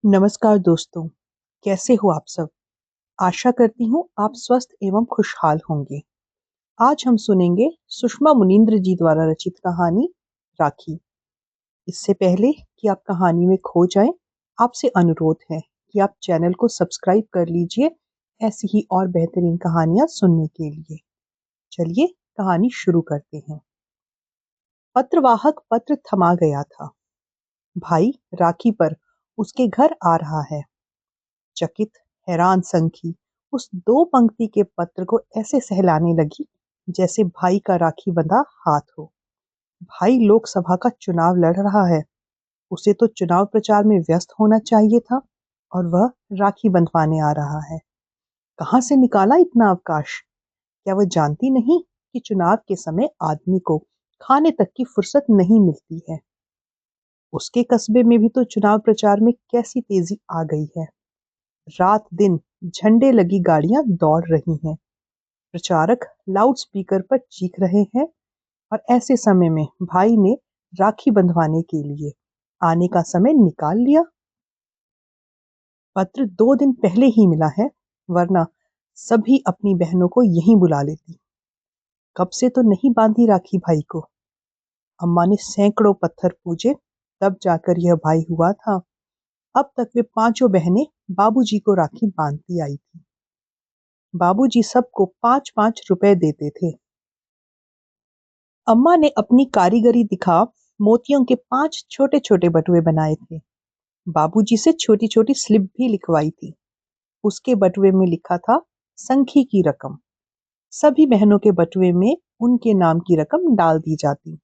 नमस्कार दोस्तों, कैसे हो आप सब? आशा करती हूँ आप स्वस्थ एवं खुशहाल होंगे। आज हम सुनेंगे सुषमा मुनींद्र जी द्वारा रचित कहानी राखी। इससे पहले कि आप कहानी में खो जाएं, आपसे अनुरोध है कि आप चैनल को सब्सक्राइब कर लीजिए ऐसी ही और बेहतरीन कहानियां सुनने के लिए। चलिए कहानी शुरू करते हैं। पत्रवाहक पत्र थमा गया था। भाई राखी पर उसके घर आ रहा है। चकित हैरान संखी उस दो पंक्ति के पत्र को ऐसे सहलाने लगी जैसे भाई का राखी बंधा हाथ हो। भाई लोकसभा का चुनाव लड़ रहा है। उसे तो चुनाव प्रचार में व्यस्त होना चाहिए था और वह राखी बंधवाने आ रहा है। कहाँ से निकाला इतना अवकाश? क्या वह जानती नहीं कि चुनाव के समय आदमी को खाने तक की फुर्सत नहीं मिलती है? उसके कस्बे में भी तो चुनाव प्रचार में कैसी तेजी आ गई है। रात दिन झंडे लगी गाड़ियां दौड़ रही हैं। प्रचारक लाउड स्पीकर पर चीख रहे हैं और ऐसे समय में भाई ने राखी बंधवाने के लिए आने का समय निकाल लिया। पत्र 2 दिन पहले ही मिला है, वरना सभी अपनी बहनों को यहीं बुला लेती। कब से तो नहीं बांधी राखी भाई को। अम्मा ने सैकड़ों पत्थर पूजे, तब जाकर यह भाई हुआ था। अब तक वे पांचों बहनें बाबूजी को राखी बांधती आई थी। बाबूजी सबको 5-5 रुपए देते थे। अम्मा ने अपनी कारीगरी दिखा मोतियों के 5 छोटे छोटे बटुए बनाए थे। बाबूजी से छोटी छोटी स्लिप भी लिखवाई थी। उसके बटुए में लिखा था संखी की रकम। सभी बहनों के बटुए में उनके नाम की रकम डाल दी जाती।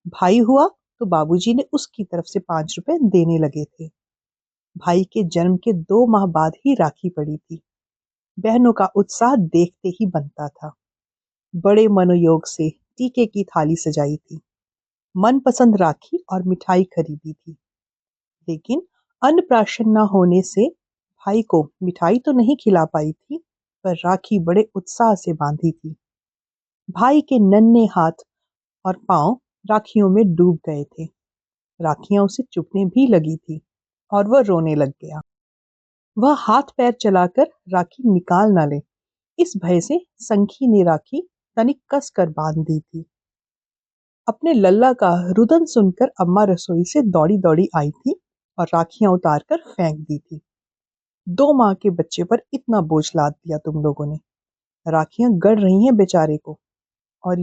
भाई हुआ तो बाबूजी ने उसकी तरफ से 5 रुपए देने लगे थे। भाई के जन्म के 2 माह बाद ही राखी पड़ी थी। बहनों का उत्साह देखते ही बनता था। बड़े मनोयोग से टीके की थाली सजाई थी। मनपसंद राखी और मिठाई खरीदी थी। लेकिन अन्नप्राशन न होने से भाई को मिठाई तो नहीं खिला पाई थी, पर राखी बड़े उत्साह से बांधी थी। भाई के नन्हे हाथ और पांव राखियों में डूब गए थे। राखियां उसे चुभने भी लगी थी और वह रोने लग गया। वह हाथ पैर चलाकर राखी निकाल न ले, इस भय से संखी ने राखी तनिक कस कर बांध दी थी। अपने लल्ला का रुदन सुनकर अम्मा रसोई से दौड़ी दौड़ी आई थी और राखियां उतार कर फेंक दी थी। 2 माह के बच्चे पर इतना बोझ लाद दिया तुम लोगों ने। राखियां गड़ रही हैं बेचारे को। और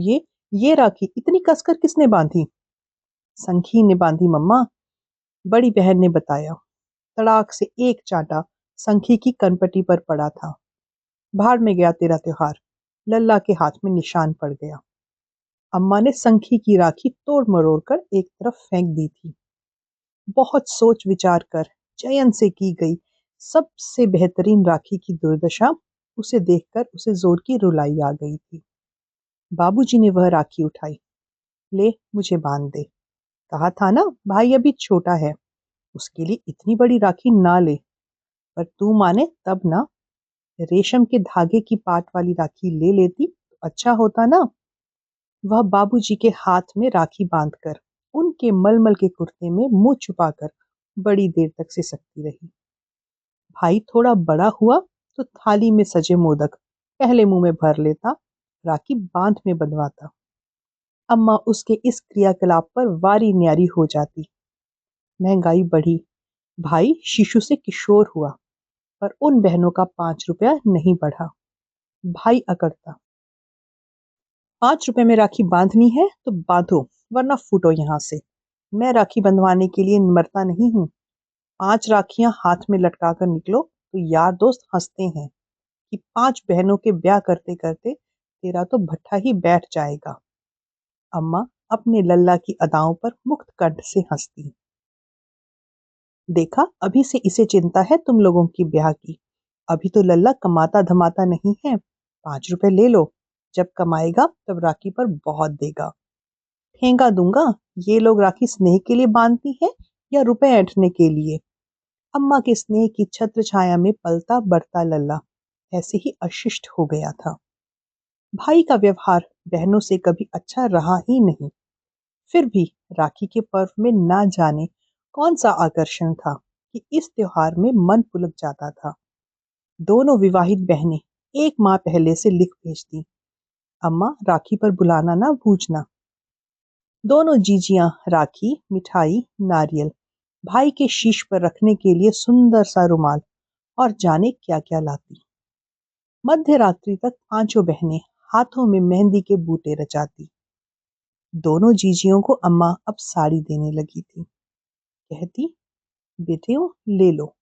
ये राखी इतनी कसकर किसने बांधी? संखी ने बांधी मम्मा, बड़ी बहन ने बताया। तड़ाक से एक चांटा संखी की कनपटी पर पड़ा था। भाड़ में गया तेरा त्योहार। लल्ला के हाथ में निशान पड़ गया। अम्मा ने संखी की राखी तोड़ मरोड़ कर एक तरफ फेंक दी थी। बहुत सोच विचार कर चयन से की गई सबसे बेहतरीन राखी की दुर्दशा उसे देखकर उसे जोर की रुलाई आ गई थी। बाबूजी ने वह राखी उठाई। ले मुझे बांध दे। कहा था ना भाई अभी छोटा है, उसके लिए इतनी बड़ी राखी ना ले। पर तू माने तब ना। रेशम के धागे की पाट वाली राखी ले लेती तो अच्छा होता ना। वह बाबूजी के हाथ में राखी बांधकर उनके मलमल के कुर्ते में मुंह छुपाकर बड़ी देर तक सिसकती रही। भाई थोड़ा बड़ा हुआ तो थाली में सजे मोदक पहले मुंह में भर लेता, राखी बांध में बंधवाता। अम्मा उसके इस क्रियाकलाप पर वारी न्यारी हो जाती। महंगाई बढ़ी। भाई शिशु से किशोर हुआ, पर उन बहनों का 5 रुपया नहीं बढ़ा। भाई अकड़ता, 5 रुपए में राखी बांधनी है तो बांधो, वरना फूटो यहाँ से। मैं राखी बंधवाने के लिए मरता नहीं हूँ। 5 राखियां हाथ में लटका कर निकलो तो यार दोस्त हंसते हैं कि 5 बहनों के ब्याह करते करते तेरा तो भट्ठा ही बैठ जाएगा। अम्मा अपने लल्ला की अदाओं पर मुक्त कंठ से हंसती। देखा, अभी से इसे चिंता है तुम लोगों की ब्याह की। अभी तो लल्ला कमाता धमाता नहीं है। 5 रुपए ले लो, जब कमाएगा तब राखी पर बहुत देगा। ठेंगा दूंगा। ये लोग राखी स्नेह के लिए बांधती है या रुपए ऐंठने के लिए? अम्मा के स्नेह की छत्र छाया में पलता बढ़ता लल्ला ऐसे ही अशिष्ट हो गया था। भाई का व्यवहार बहनों से कभी अच्छा रहा ही नहीं। फिर भी राखी के पर्व में ना जाने कौन सा आकर्षण था कि इस त्योहार में मन पुलक जाता था। दोनों विवाहित बहनें एक माह पहले से लिख भेजती, अम्मा राखी पर बुलाना ना भूलना। दोनों जीजियां राखी, मिठाई, नारियल, भाई के शीश पर रखने के लिए सुंदर सा रुमाल और जाने क्या क्या लाती। मध्य रात्रि तक पांचों बहनें हाथों में मेहंदी के बूटे रचाती। दोनों जीजियों को अम्मा अब साड़ी देने लगी थी। कहती, बेटियों ले लो,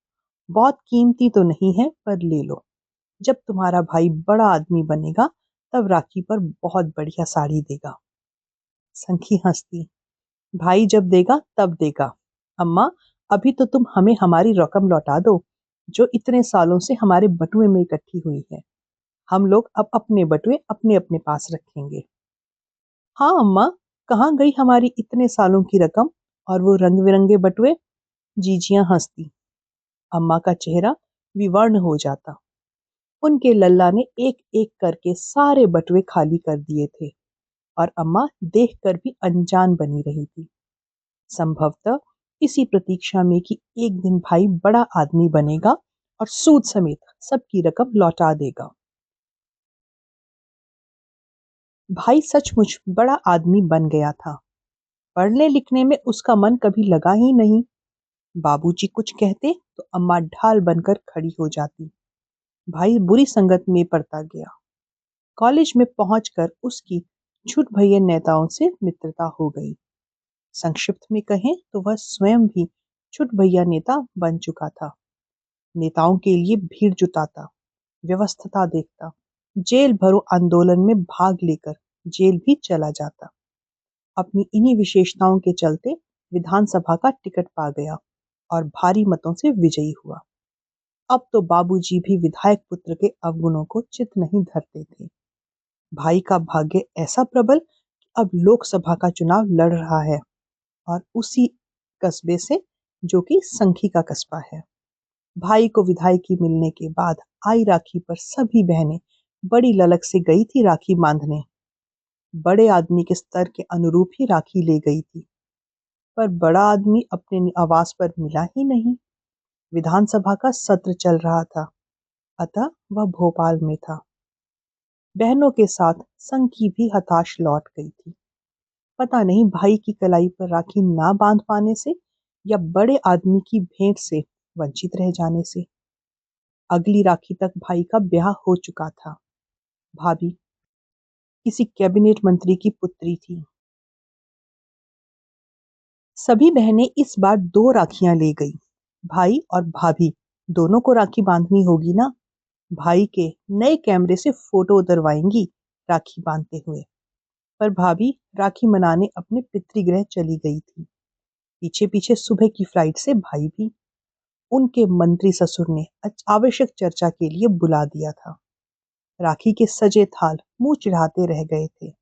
बहुत कीमती तो नहीं है पर ले लो। जब तुम्हारा भाई बड़ा आदमी बनेगा तब राखी पर बहुत बढ़िया साड़ी देगा। संखी हंसती, भाई जब देगा तब देगा। अम्मा, अभी तो तुम हमें हमारी रकम लौटा दो जो इतने सालों से हमारे बटुए में इकट्ठी हुई है। हम लोग अब अपने बटुए अपने अपने पास रखेंगे। हाँ अम्मा, कहाँ गई हमारी इतने सालों की रकम और वो रंग बिरंगे बटुए? जीजियां हंसती। अम्मा का चेहरा विवर्ण हो जाता। उनके लल्ला ने एक एक करके सारे बटुए खाली कर दिए थे और अम्मा देखकर भी अनजान बनी रही थी। संभवतः इसी प्रतीक्षा में कि एक दिन भाई बड़ा आदमी बनेगा और सूद समेत सबकी रकम लौटा देगा। भाई सचमुच बड़ा आदमी बन गया था। पढ़ने लिखने में उसका मन कभी लगा ही नहीं। बाबूजी कुछ कहते तो अम्मा ढाल बनकर खड़ी हो जाती। भाई बुरी संगत में पड़ता गया। कॉलेज में पहुंचकर उसकी छूट भैया नेताओं से मित्रता हो गई। संक्षिप्त में कहें तो वह स्वयं भी छुट भैया नेता बन चुका था। नेताओं के लिए भीड़ जुटाता, व्यवस्था देखता, जेल भरो आंदोलन में भाग लेकर जेल भी चला जाता। अपनी इन्हीं विशेषताओं के चलते विधानसभा का टिकट पा गया और भारी मतों से विजयी हुआ। अब तो बाबूजी भी विधायक पुत्र के अवगुणों को चित नहीं धरते थे। भाई का भाग्य ऐसा प्रबल कि अब लोकसभा का चुनाव लड़ रहा है और उसी कस्बे से, जो कि संखी का कस्बा है। भाई को विधायकी मिलने के बाद आई राखी पर सभी बहनें बड़ी ललक से गई थी राखी बांधने। बड़े आदमी के स्तर के अनुरूप ही राखी ले गई थी, पर बड़ा आदमी अपने आवास पर मिला ही नहीं। विधानसभा का सत्र चल रहा था, अतः वह भोपाल में था। बहनों के साथ संखी भी हताश लौट गई थी। पता नहीं भाई की कलाई पर राखी ना बांध पाने से या बड़े आदमी की भेंट से वंचित रह जाने से। अगली राखी तक भाई का ब्याह हो चुका था। भाभी किसी कैबिनेट मंत्री की पुत्री थी। सभी बहनें इस बार 2 राखियां ले गई। भाई और भाभी दोनों को राखी बांधनी होगी ना। भाई के नए कैमरे से फोटो उतरवाएंगी राखी बांधते हुए। पर भाभी राखी मनाने अपने पितृगृह चली गई थी। पीछे पीछे सुबह की फ्लाइट से भाई भी। उनके मंत्री ससुर ने आवश्यक चर्चा के लिए बुला दिया था। राखी के सजे थाल मुंह चिढ़ाते रह गए थे।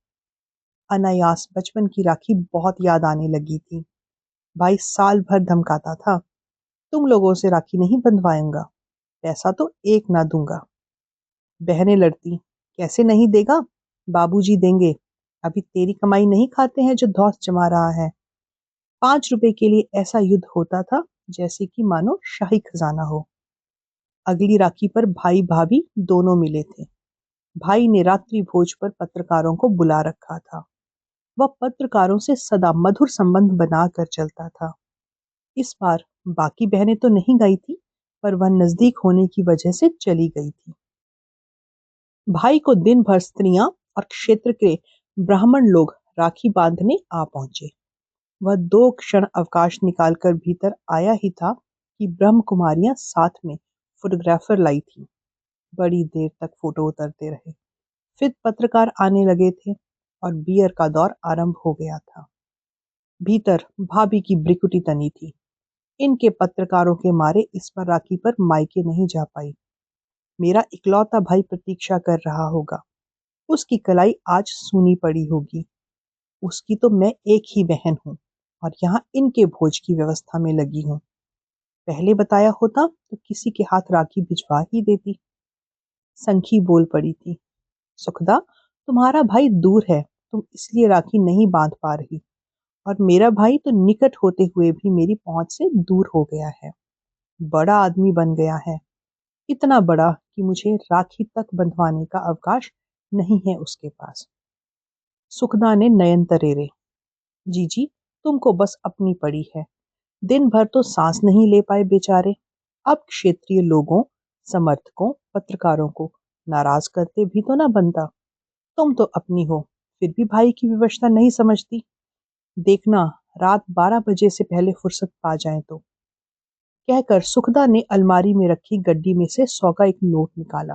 अनायास बचपन की राखी बहुत याद आने लगी थी। भाई साल भर धमकाता था, तुम लोगों से राखी नहीं बंधवाऊंगा, पैसा तो एक ना दूंगा। बहनें लड़ती, कैसे नहीं देगा, बाबूजी देंगे। अभी तेरी कमाई नहीं खाते हैं जो धौंस जमा रहा है। 5 रुपए के लिए ऐसा युद्ध होता था जैसे कि मानो शाही खजाना हो। अगली राखी पर भाई भाभी दोनों मिले थे। भाई ने रात्रि भोज पर पत्रकारों को बुला रखा था। वह पत्रकारों से सदा मधुर संबंध बनाकर चलता था। इस बार बाकी बहनें तो नहीं गई थी, पर वह नजदीक होने की वजह से चली गई थी। भाई को दिन भर स्त्रियां और क्षेत्र के ब्राह्मण लोग राखी बांधने आ पहुंचे। वह 2 क्षण अवकाश निकालकर भीतर आया ही था कि ब्रह्म कुमारियां साथ में फोटोग्राफर लाई थी। बड़ी देर तक फोटो उतरते रहे। फिर पत्रकार आने लगे थे और बियर का दौर आरंभ हो गया था। भीतर भाभी की ब्रिकुटी तनी थी। इनके पत्रकारों के मारे इस बार राखी पर मायके नहीं जा पाई। मेरा इकलौता भाई प्रतीक्षा कर रहा होगा। उसकी कलाई आज सूनी पड़ी होगी। उसकी तो मैं एक ही बहन हूँ और यहाँ इनके भोज की व्यवस्था में लगी हूँ। पहले बताया होता तो किसी के हाथ राखी भिजवा ही देती। संखी बोल पड़ी थी, सुखदा, तुम्हारा भाई दूर है, तुम इसलिए राखी नहीं बांध पा रही, और मेरा भाई तो निकट होते हुए भी मेरी पहुंच से दूर हो गया है। बड़ा आदमी बन गया है, इतना बड़ा कि मुझे राखी तक बंधवाने का अवकाश नहीं है उसके पास। सुखदा ने नयन तरेरे। जीजी, तुमको बस अपनी पड़ी है। दिन भर तो सांस नहीं ले पाए बेचारे। अब क्षेत्रीय लोगों, समर्थकों, पत्रकारों को नाराज करते भी तो ना बनता। तुम तो अपनी हो, फिर भी भाई की विवशता नहीं समझती। देखना, रात 12 बजे से पहले फुर्सत पा जाए तो। कहकर सुखदा ने अलमारी में रखी गड्डी में से 100 का एक नोट निकाला।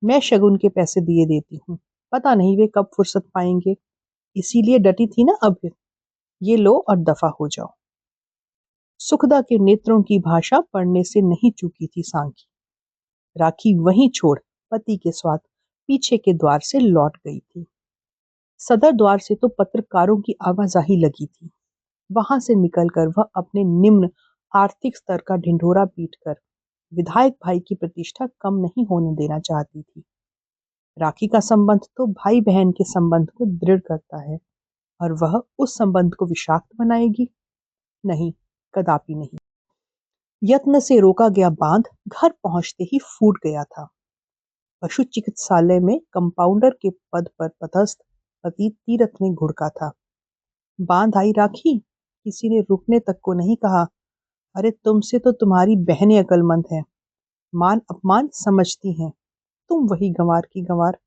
मैं शगुन के पैसे दिए देती हूँ, पता नहीं वे कब फुर्सत पाएंगे, इसीलिए डटी थी ना अब। ये लो और दफा हो जाओ। सुखदा के नेत्रों की भाषा पढ़ने से नहीं चूकी थी सांकी। राखी वहीं छोड़ पति के साथ पीछे के द्वार से लौट गई थी। सदर द्वार से तो पत्रकारों की आवाजाही लगी थी। वहां से निकलकर वह अपने निम्न आर्थिक स्तर का ढिंढोरा पीटकर विधायक भाई की प्रतिष्ठा कम नहीं होने देना चाहती थी। राखी का संबंध तो भाई बहन के संबंध को दृढ़ करता है, और वह उस संबंध को विषाक्त बनाएगी? नहीं, कदापि नहीं। यत्न से रोका गया बांध घर पहुंचते ही फूट गया था। पशु चिकित्सालय में कंपाउंडर के पद पर पदस्थ पति तीरथ ने घुड़का था। बांध आई राखी, किसी ने रुकने तक को नहीं कहा। अरे तुमसे तो तुम्हारी बहनें अकलमंद हैं, मान अपमान समझती हैं। तुम वही गंवार की गंवार।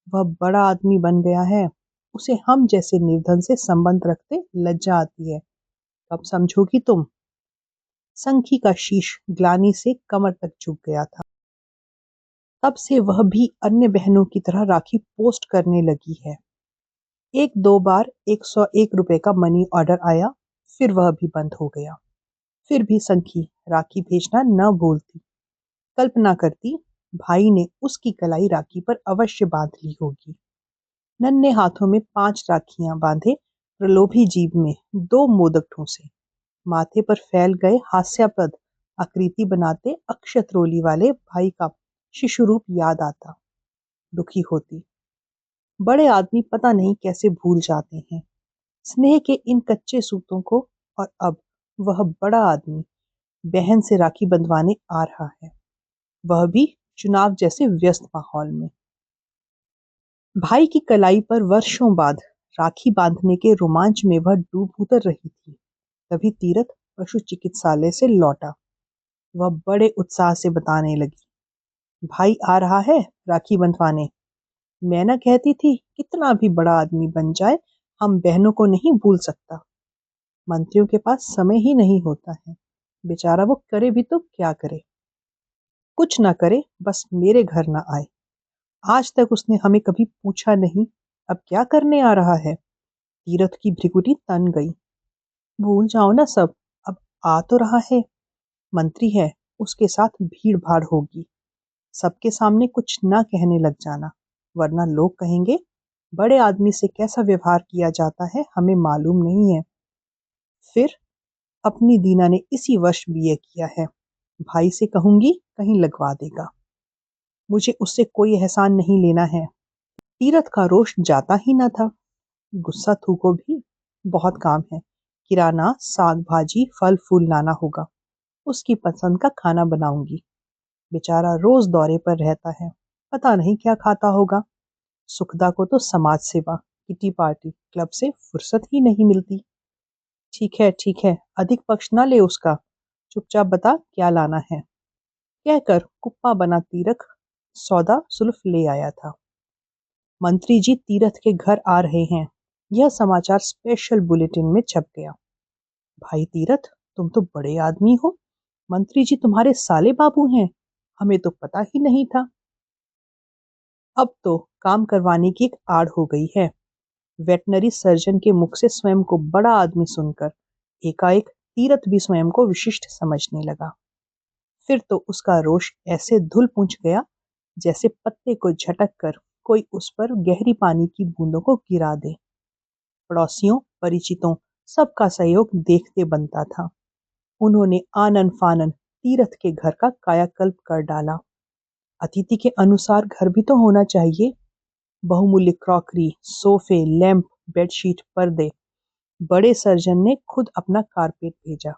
वह बड़ा आदमी बन गया है, उसे हम जैसे निर्धन से संबंध रखते लज्जा आती है। कब समझोगी तुम? संखी का शीश ग्लानि से कमर तक झुक गया था। तब से वह भी अन्य बहनों की तरह राखी पोस्ट करने लगी है। एक दो बार 101 रुपए का मनी ऑर्डर आया, फिर वह भी बंद हो गया। फिर भी संखी राखी भेजना न भूलती। कल्पना करती, भाई ने उसकी कलाई राखी पर अवश्य बांध ली होगी। नन्हे हाथों में 5 राखियां बांधे प्रलोभी जीभ में 2 मोदक ठूंसे, माथे पर फैल गए हास्यास्पद आकृति बनाते अक्षतरोली वाले भाई का शिशु रूप याद आता। दुखी होती। बड़े आदमी पता नहीं कैसे भूल जाते हैं स्नेह के इन कच्चे सूतों को। और अब वह बड़ा आदमी बहन से राखी बंधवाने आ रहा है, वह भी चुनाव जैसे व्यस्त माहौल में। भाई की कलाई पर वर्षों बाद राखी बांधने के रोमांच में वह डूब उतर रही थी। तभी तीरथ पशु चिकित्सालय से लौटा। वह बड़े उत्साह से बताने लगी, भाई आ रहा है राखी बंधवाने। मैं न कहती थी, कितना भी बड़ा आदमी बन जाए हम बहनों को नहीं भूल सकता। मंत्रियों के पास समय ही नहीं होता है, बेचारा वो करे भी तो क्या करे। कुछ ना करे, बस मेरे घर ना आए। आज तक उसने हमें कभी पूछा नहीं, अब क्या करने आ रहा है? तीरथ की भ्रिकुटी तन गई। भूल जाओ ना सब, अब आ तो रहा है। मंत्री है, उसके साथ भीड़ भाड़ होगी। सबके सामने कुछ ना कहने लग जाना, वरना लोग कहेंगे बड़े आदमी से कैसा व्यवहार किया जाता है हमें मालूम नहीं है। फिर अपनी दीना ने इसी वर्ष बीए किया है, भाई से कहूंगी कहीं लगवा देगा। मुझे उससे कोई एहसान नहीं लेना है। तीरथ का रोष जाता ही न था। गुस्सा थूको भी, बहुत काम है। किराना, साग भाजी, फल फूल लाना होगा। उसकी पसंद का खाना बनाऊंगी। बेचारा रोज दौरे पर रहता है, पता नहीं क्या खाता होगा। सुखदा को तो समाज सेवा, किटी पार्टी, क्लब से फुर्सत ही नहीं मिलती। ठीक है, अधिक पक्ष ना ले उसका, चुपचाप बता क्या लाना है। कहकर कुप्पा बना तीरथ सौदा सुल्फ ले आया था। मंत्री जी तीरथ के घर आ रहे हैं, यह समाचार स्पेशल बुलेटिन में छप गया। भाई तीरथ, तुम तो बड़े आदमी हो, मंत्री जी तुम्हारे साले बाबू हैं, हमें तो पता ही नहीं था। अब तो काम करवाने की एक आड़ हो गई है। वेटनरी सर्जन के मुख से स्वयं को बड़ा आदमी सुनकर एकाएक तीरथ भी स्वयं को विशिष्ट समझने लगा। फिर तो उसका रोष ऐसे धुल पूछ गया जैसे पत्ते को झटक कर कोई उस पर गहरी पानी की बूंदों को गिरा दे। पड़ोसियों, परिचितों, सबका सहयोग देखते बनता था। उन्होंने आनन फानन तीरथ के घर का कायाकल्प कर डाला। अतिथि के अनुसार घर भी तो होना चाहिए। बहुमूल्य क्रॉकरी, सोफे, लैंप, बेडशीट, पर्दे। बड़े सर्जन ने खुद अपना कारपेट भेजा,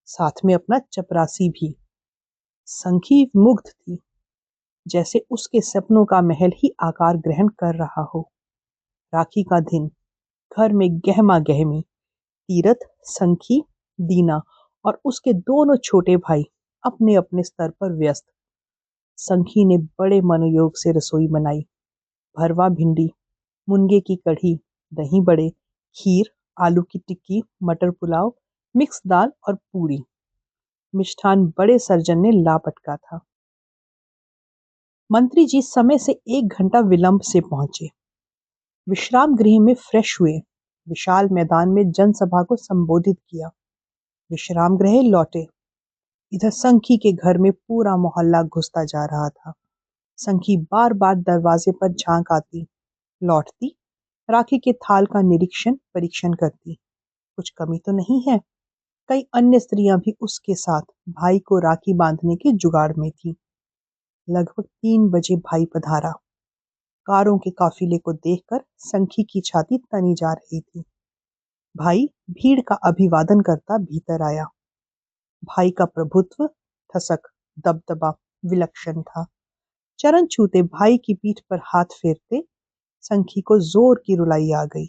साथ में अपना चपरासी भी। संखी मुग्ध थी, जैसे उसके सपनों का महल ही आकार ग्रहण कर रहा हो। राखी का दिन, घर में गहमा गहमी। तीरथ, संखी, दीना और उसके दोनों छोटे भाई अपने अपने स्तर पर व्यस्त। संखी ने बड़े मनोयोग से रसोई बनाई। भरवा भिंडी, मुनगे की कढ़ी, दही बड़े, खीर, आलू की टिक्की, मटर पुलाव, मिक्स दाल और पूरी। मिष्ठान बड़े सर्जन ने ला पटका था। मंत्री जी समय से 1 घंटा विलंब से पहुंचे। विश्राम गृह में फ्रेश हुए, विशाल मैदान में जनसभा को संबोधित किया। विश्राम गृह लौटे। इधर संखी के घर में पूरा मोहल्ला घुसता जा रहा था। संखी बार बार दरवाजे पर झांक आती, लौटती, राखी के थाल का निरीक्षण परीक्षण करती। कुछ कमी तो नहीं है। कई अन्य स्त्रियां भी उसके साथ भाई को राखी बांधने के जुगाड़ में थी। लगभग 3 बजे भाई पधारा। कारों के काफिले को देखकर संखी की छाती तनी जा रही थी। भाई भीड़ का अभिवादन करता भीतर आया। भाई का प्रभुत्व, ठसक, दबदबा विलक्षण था। चरण छूते भाई की पीठ पर हाथ फेरते संखी को जोर की रुलाई आ गई।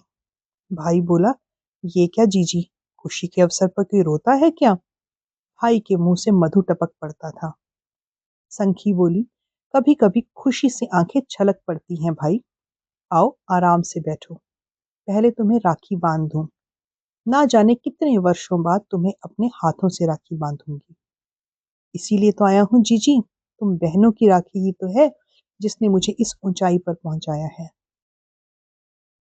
भाई बोला, ये क्या जीजी, खुशी के अवसर पर कोई रोता है क्या? भाई के मुंह से मधु टपक पड़ता था। संखी बोली, कभी कभी खुशी से आंखें छलक पड़ती हैं भाई। आओ आराम से बैठो, पहले तुम्हें राखी बांध दूं। ना जाने कितने वर्षों बाद तुम्हें अपने हाथों से राखी बांधूंगी। इसीलिए तो आया हूँ जीजी, तुम बहनों की राखी ही तो है जिसने मुझे इस ऊंचाई पर पहुंचाया है।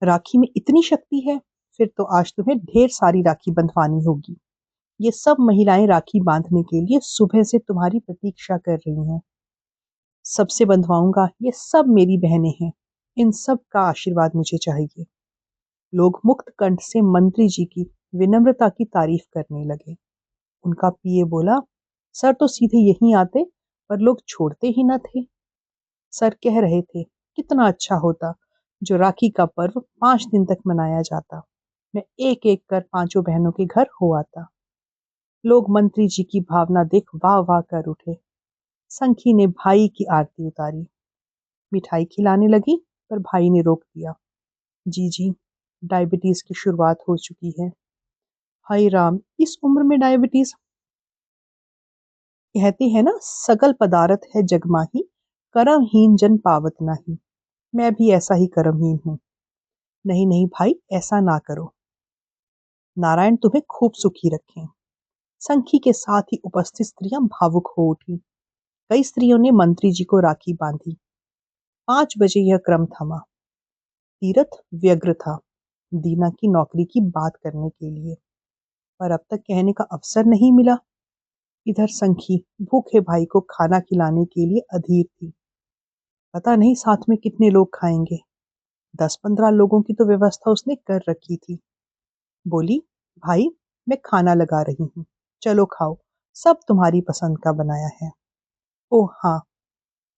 राखी में इतनी शक्ति है, फिर तो आज तुम्हें ढेर सारी राखी बंधवानी होगी। ये सब महिलाएं राखी बांधने के लिए सुबह से तुम्हारी प्रतीक्षा कर रही हैं। सबसे बंधवाऊंगा, ये सब मेरी बहनें हैं। इन सब का आशीर्वाद मुझे चाहिए। लोग मुक्त कंठ से मंत्री जी की विनम्रता की तारीफ करने लगे। उनका पीए बोला, सर तो सीधे यहीं आते, पर लोग छोड़ते ही न थे। सर कह रहे थे, कितना अच्छा होता जो राखी का पर्व 5 दिन तक मनाया जाता। मैं एक एक कर पांचों बहनों के घर हो आता। लोग मंत्री जी की भावना देख वाह वाह कर उठे। संखी ने भाई की आरती उतारी, मिठाई खिलाने लगी, पर भाई ने रोक दिया। जी जी, डायबिटीज की शुरुआत हो चुकी है। हाय राम, इस उम्र में डायबिटीज! कहते हैं ना, सकल पदार्थ है जगमाही, कर्महीन जन पावत नाही। मैं भी ऐसा ही कर्महीन हूँ। नहीं नहीं भाई, ऐसा ना करो। नारायण तुम्हें खूब सुखी रखें। संखी के साथ ही उपस्थित स्त्रियां भावुक हो उठी। कई स्त्रियों ने मंत्री जी को राखी बांधी। 5 बजे यह क्रम थमा। तीरथ व्यग्र था दीना की नौकरी की बात करने के लिए, पर अब तक कहने का अवसर नहीं मिला। इधर संखी भूखे भाई को खाना खिलाने के लिए अधीर थी। पता नहीं साथ में कितने लोग खाएंगे। 10-15 लोगों की तो व्यवस्था उसने कर रखी थी। बोली, भाई मैं खाना लगा रही हूँ, चलो खाओ, सब तुम्हारी पसंद का बनाया है। ओह हाँ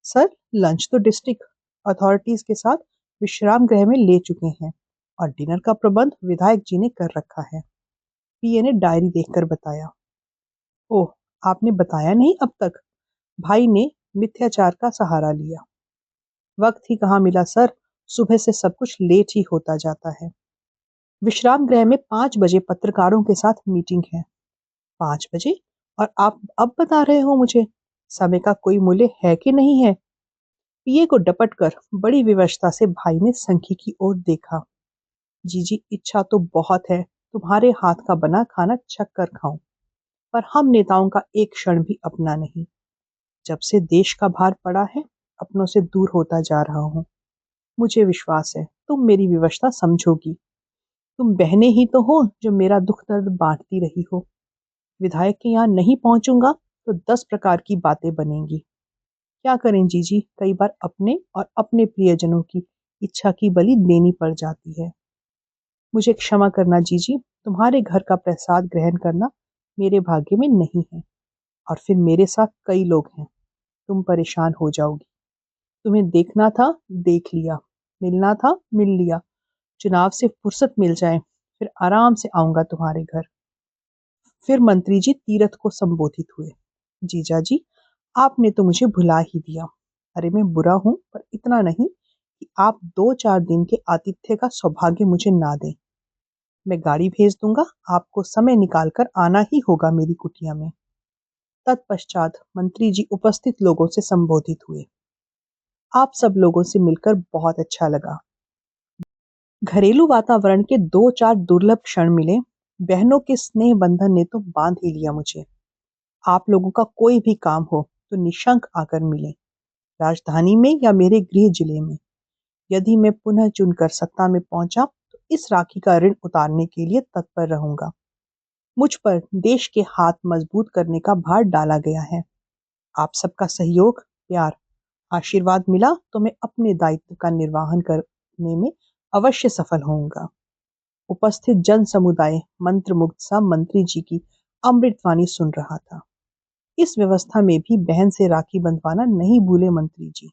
सर, लंच तो डिस्ट्रिक्ट अथॉरिटीज के साथ विश्राम गृह में ले चुके हैं और डिनर का प्रबंध विधायक जी ने कर रखा है। पीए ने डायरी देखकर बताया। ओह, आपने बताया नहीं अब तक? भाई ने मिथ्याचार का सहारा लिया। वक्त ही कहाँ मिला सर, सुबह से सब कुछ लेट ही होता जाता है। विश्राम गृह में 5 बजे पत्रकारों के साथ मीटिंग है। 5 बजे? और आप अब बता रहे हो मुझे? समय का कोई मूल्य है कि नहीं है? पीए को डपट कर बड़ी विवशता से भाई ने संखी की ओर देखा। जीजी, इच्छा तो बहुत है तुम्हारे हाथ का बना खाना छक कर खाऊं, पर हम नेताओं का एक क्षण भी अपना नहीं। जब से देश का भार पड़ा है, अपनों से दूर होता जा रहा हूँ। मुझे विश्वास है तुम मेरी विवशता समझोगी। तुम बहनें ही तो हो जो मेरा दुख दर्द बांटती रही हो। विधायक के यहाँ नहीं पहुंचूंगा तो 10 प्रकार की बातें बनेंगी। क्या करें जीजी, कई बार अपने और अपने प्रियजनों की इच्छा की बलि देनी पड़ जाती है। मुझे क्षमा करना जीजी, तुम्हारे घर का प्रसाद ग्रहण करना मेरे भाग्य में नहीं है। और फिर मेरे साथ कई लोग हैं। तुम परेशान हो जाओगी। तुम्हें देखना था, देख लिया। मिलना था, मिल लिया। चुनाव से फुर्सत मिल जाए, फिर आराम से आऊंगा तुम्हारे घर। फिर मंत्री जी तीरथ को संबोधित हुए। जीजा जी, आपने तो मुझे भुला ही दिया। अरे मैं बुरा हूँ, पर इतना नहीं कि आप 2-4 दिन के आतिथ्य का सौभाग्य मुझे ना दें। मैं गाड़ी भेज दूंगा, आपको समय निकाल कर आना ही होगा मेरी कुटिया में। तत्पश्चात मंत्री जी उपस्थित लोगों से संबोधित हुए। आप सब लोगों से मिलकर बहुत अच्छा लगा। घरेलू वातावरण के 2-4 दुर्लभ क्षण मिले। बहनों के स्नेह बंधन ने तो बांध ही लिया मुझे। आप लोगों का कोई भी काम हो तो निशंक आकर मिले, राजधानी में या मेरे गृह जिले में। यदि मैं पुनः चुनकर सत्ता में पहुंचा तो इस राखी का ऋण उतारने के लिए तत्पर रहूंगा। मुझ पर देश के हाथ मजबूत करने का भार डाला गया है। आप सबका सहयोग, प्यार, आशीर्वाद मिला तो मैं अपने दायित्व का निर्वहन करने में अवश्य सफल होऊंगा। उपस्थित जन समुदाय मंत्रमुग्ध सा मंत्री जी की अमृतवाणी सुन रहा था। इस व्यवस्था में भी बहन से राखी बंधवाना नहीं भूले मंत्री जी।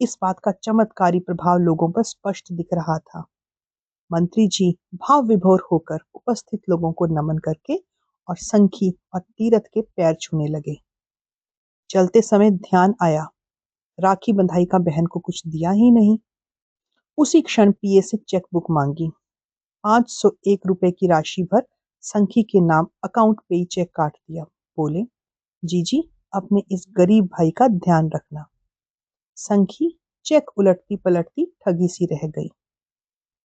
इस बात का चमत्कारी प्रभाव लोगों पर स्पष्ट दिख रहा था। मंत्री जी भाव विभोर होकर उपस्थित लोगों को नमन करके और संखी और तीरथ के पैर छूने लगे। चलते समय ध्यान आया, राखी बंधाई का बहन को कुछ दिया ही नहीं। उसी क्षण पीए से चेक बुक मांगी। 501 रुपए की राशि भर संखी के नाम अकाउंट पे ही चेक काट दिया। बोले, जीजी अपने इस गरीब भाई का ध्यान रखना। संखी चेक उलटती पलटती ठगी सी रह गई।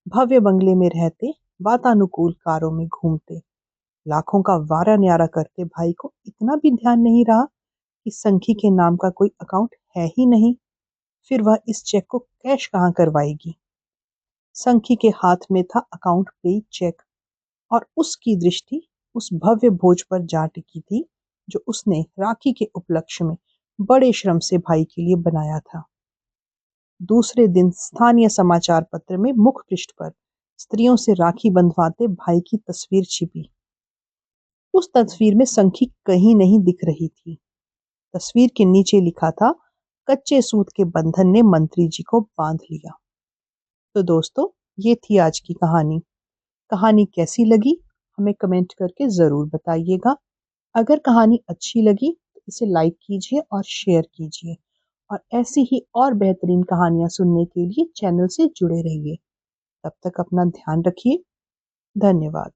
भव्य बंगले में रहते, वातानुकूल कारों में घूमते, लाखों का वारा न्यारा करते भाई को इतना भी ध्यान नहीं रहा कि संखी के नाम का कोई अकाउंट है ही नहीं। फिर वह इस चेक को कैश कहाँ करवाएगी। संखी के हाथ में था अकाउंट पे चेक, और उसकी दृष्टि उस भव्य भोज पर जा टिकी थी जो उसने राखी के उपलक्ष्य में बड़े श्रम से भाई के लिए बनाया था। दूसरे दिन स्थानीय समाचार पत्र में मुख पृष्ठ पर स्त्रियों से राखी बंधवाते भाई की तस्वीर छिपी। उस तस्वीर में संखी कहीं नहीं दिख रही थी। तस्वीर के नीचे लिखा था, कच्चे सूत के बंधन ने मंत्री जी को बांध लिया। तो दोस्तों, ये थी आज की कहानी। कहानी कैसी लगी हमें कमेंट करके ज़रूर बताइएगा। अगर कहानी अच्छी लगी तो इसे लाइक कीजिए और शेयर कीजिए, और ऐसी ही और बेहतरीन कहानियाँ सुनने के लिए चैनल से जुड़े रहिए। तब तक अपना ध्यान रखिए। धन्यवाद।